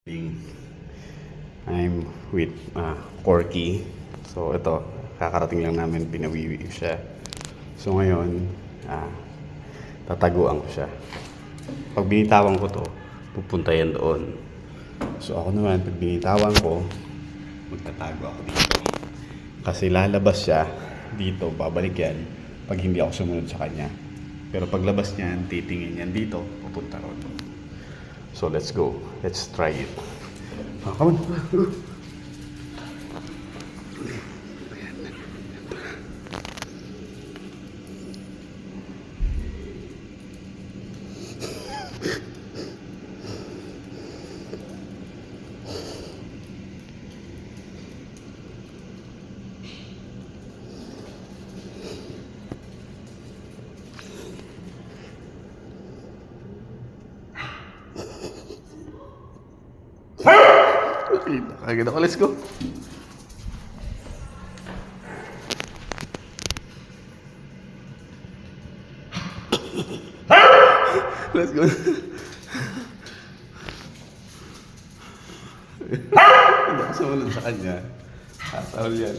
I'm with Corky. So ito, kakarating lang namin, pinawiwi siya. So ngayon, tataguan ko siya. Pag binitawan ko to, pupunta yan doon. So ako naman, pag binitawan ko, magtatago ako dito. Kasi lalabas siya dito, babalik yan pag hindi ako sumunod sa kanya. Pero paglabas niyan, titingin yan dito, pupunta ron. So let's go. Let's try it. Come on. Nakagad ako, let's go. Let's go. Hindi ako sumunod sa kanya. Tatahol yan.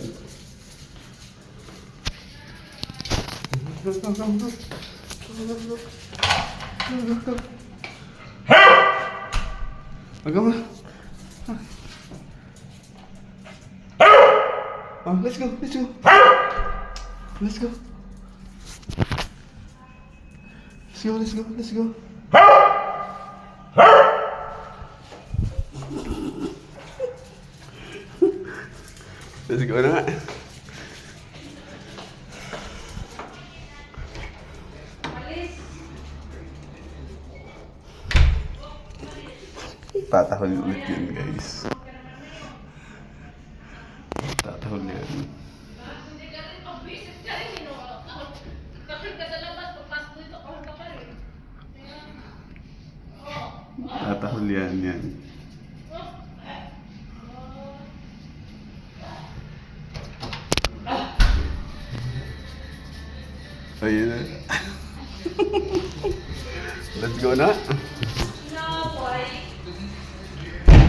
Magawa. Let's go, let's go. Let's go. Let's go, let's go, let's go. Let's go na nga. Tatahol ulit yun, guys. Tatahol yan. Tatahol yan, yan. Ayun na. Let's go na.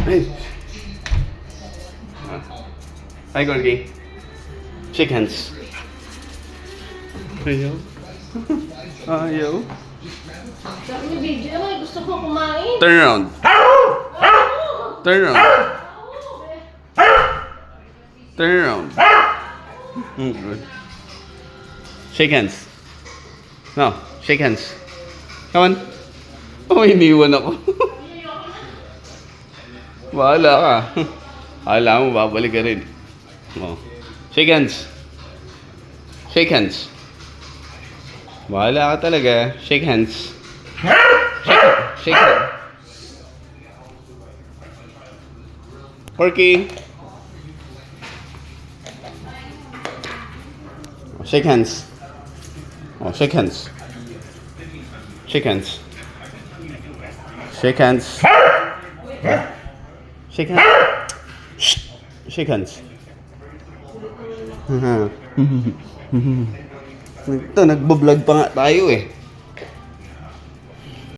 Hey. Hi, Gorgie. Shake hands. Ayaw. Ayaw. Sabi niyo, video naman, gusto ko kumain. Turn around. Turn around. Turn around. Good. Shake hands. No, shake hands. Come on. Oh, iniwan ako. Bahala ka. Akala mo, babalik ka rin. Oh. Shake hands. Shake hands. Bahala ka talaga. Shake hands. Shake hands. Porky. Shake hands. Oh, shake hands. Shake hands. Shake hands. Shake hands. Shake hands. Ito, nagbo-vlog pa nga tayo eh.